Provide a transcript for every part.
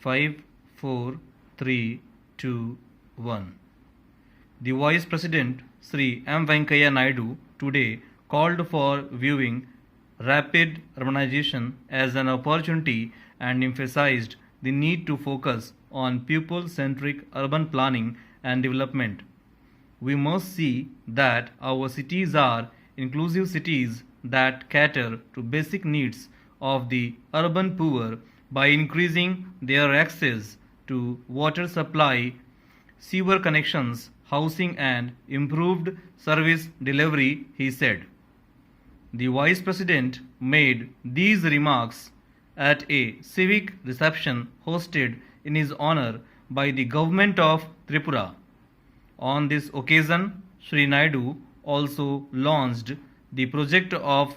5, 4, 3, 2, 1. The Vice President Sri M. Venkaiah Naidu today called for viewing rapid urbanization as an opportunity and emphasized the need to focus on people-centric urban planning and development. We must see that our cities are inclusive cities that cater to basic needs of the urban poor by increasing their access to water supply, sewer connections, housing and improved service delivery, he said. The Vice President made these remarks at a civic reception hosted in his honor by the government of Tripura. On this occasion, Sri Naidu also launched the project of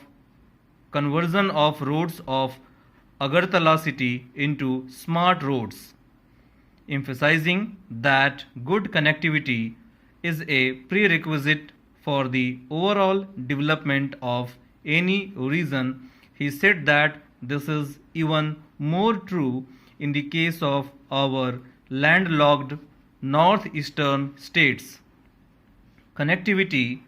conversion of roads of Agartala city into smart roads, emphasizing that good connectivity is a prerequisite for the overall development of any region. He said that this is even more true in the case of our landlocked northeastern states. Connectivity,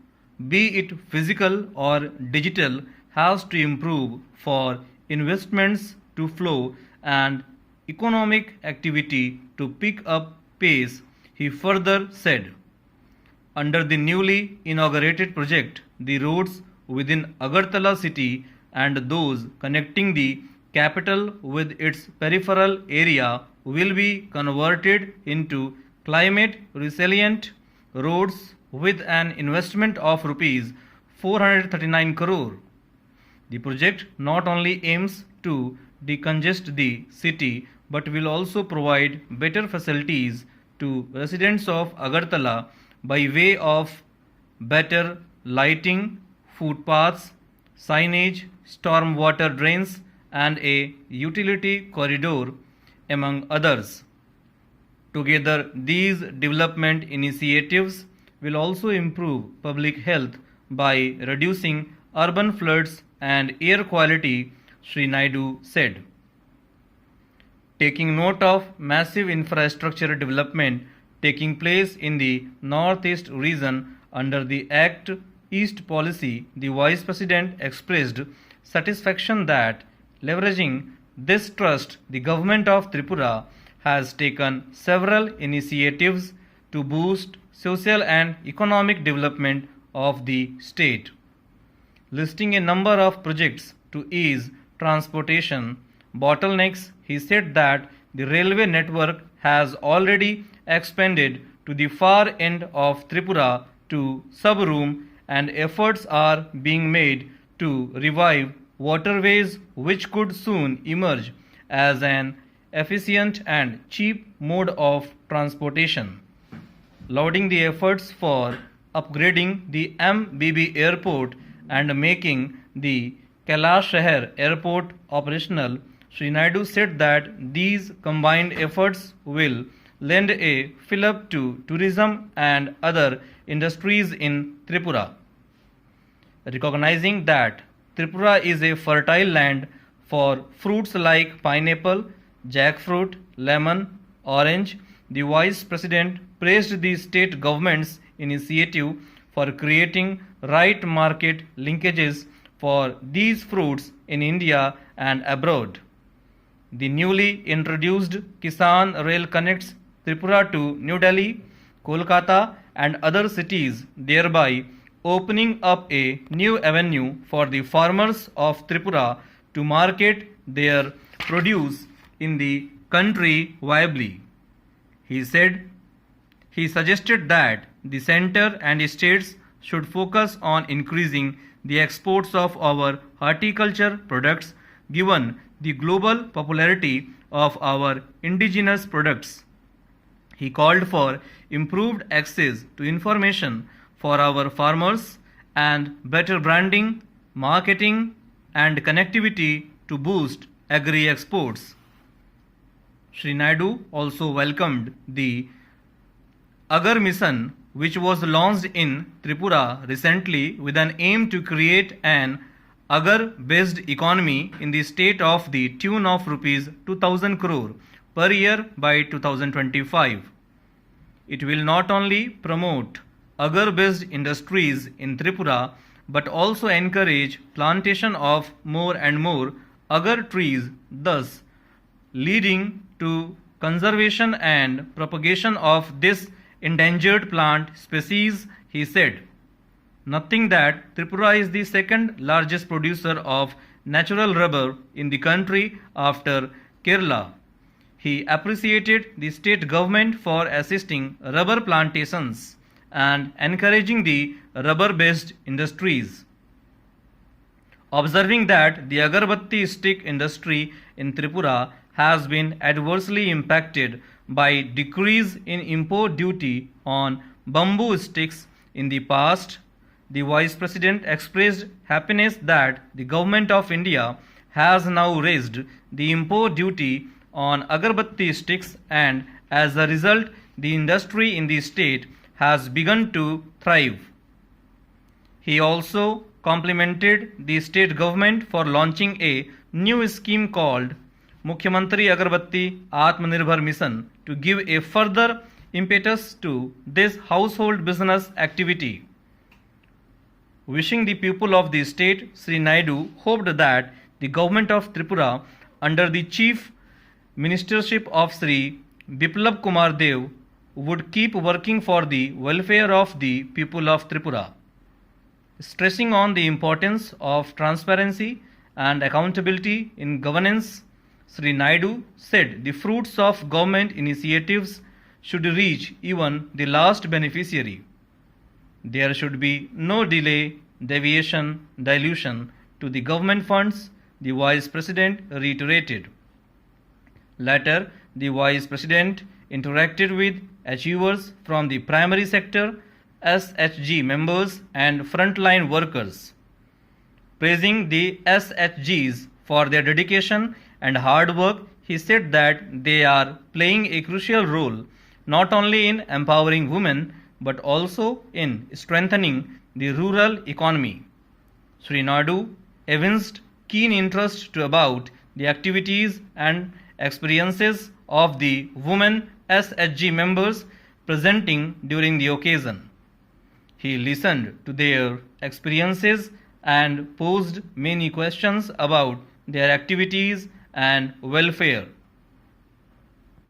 be it physical or digital, has to improve for investments to flow and economic activity to pick up pace, he further said. Under the newly inaugurated project, the roads within Agartala city and those connecting the capital with its peripheral area will be converted into climate resilient roads with an investment of rupees 439 crore. The project not only aims to decongest the city but will also provide better facilities to residents of Agartala by way of better lighting, footpaths, signage, stormwater drains, and a utility corridor, among others. Together, these development initiatives will also improve public health by reducing urban floods and air quality, Sri Naidu said. Taking note of massive infrastructure development taking place in the Northeast region under the Act East policy, the Vice President expressed satisfaction that leveraging this trust, the government of Tripura has taken several initiatives to boost social and economic development of the state. Listing a number of projects to ease transportation bottlenecks, he said that the railway network has already expanded to the far end of Tripura to Sabroom and efforts are being made to revive waterways which could soon emerge as an efficient and cheap mode of transportation. Lauding the efforts for upgrading the MBB airport and making the Kailash Shahar airport operational, Sri Naidu said that these combined efforts will lend a fillip to tourism and other industries in Tripura. Recognizing that Tripura is a fertile land for fruits like pineapple, jackfruit, lemon, orange, the Vice President praised the state government's initiative for creating right market linkages for these fruits in India and abroad. The newly introduced Kisan Rail connects Tripura to New Delhi, Kolkata and other cities, thereby opening up a new avenue for the farmers of Tripura to market their produce in the country viably. He suggested that the center and states should focus on increasing the exports of our horticulture products given the global popularity of our indigenous products. He called for improved access to information for our farmers and better branding, marketing and connectivity to boost agri-exports. Sri Naidu also welcomed the Agar Mission, which was launched in Tripura recently with an aim to create an agar-based economy in the state of the tune of rupees 2000 crore, per year by 2025. It will not only promote agar-based industries in Tripura but also encourage plantation of more and more agar trees, thus leading to conservation and propagation of this endangered plant species, he said. Nothing that Tripura is the second largest producer of natural rubber in the country after Kerala. He appreciated the state government for assisting rubber plantations and encouraging the rubber-based industries. Observing that the agarbatti stick industry in Tripura has been adversely impacted by decrease in import duty on bamboo sticks in the past, the Vice President expressed happiness that the Government of India has now raised the import duty on agarbatti sticks, and as a result the industry in the state has begun to thrive. He also complimented the state government for launching a new scheme called Mukhyamantri Agarbatti Atmanirbhar Mission to give a further impetus to this household business activity. Wishing the people of the state, Sri Naidu hoped that the government of Tripura under the chief ministership of Sri Biplab Kumar Dev would keep working for the welfare of the people of Tripura. Stressing on the importance of transparency and accountability in governance, Sri Naidu said the fruits of government initiatives should reach even the last beneficiary. There should be no delay, deviation, dilution to the government funds, the Vice President reiterated. Later, the Vice President interacted with achievers from the primary sector, SHG members and frontline workers. Praising the SHGs for their dedication and hard work, he said that they are playing a crucial role not only in empowering women but also in strengthening the rural economy. Sri Naidu evinced keen interest about the activities and experiences of the women SHG members presenting during the occasion. He listened to their experiences and posed many questions about their activities and welfare.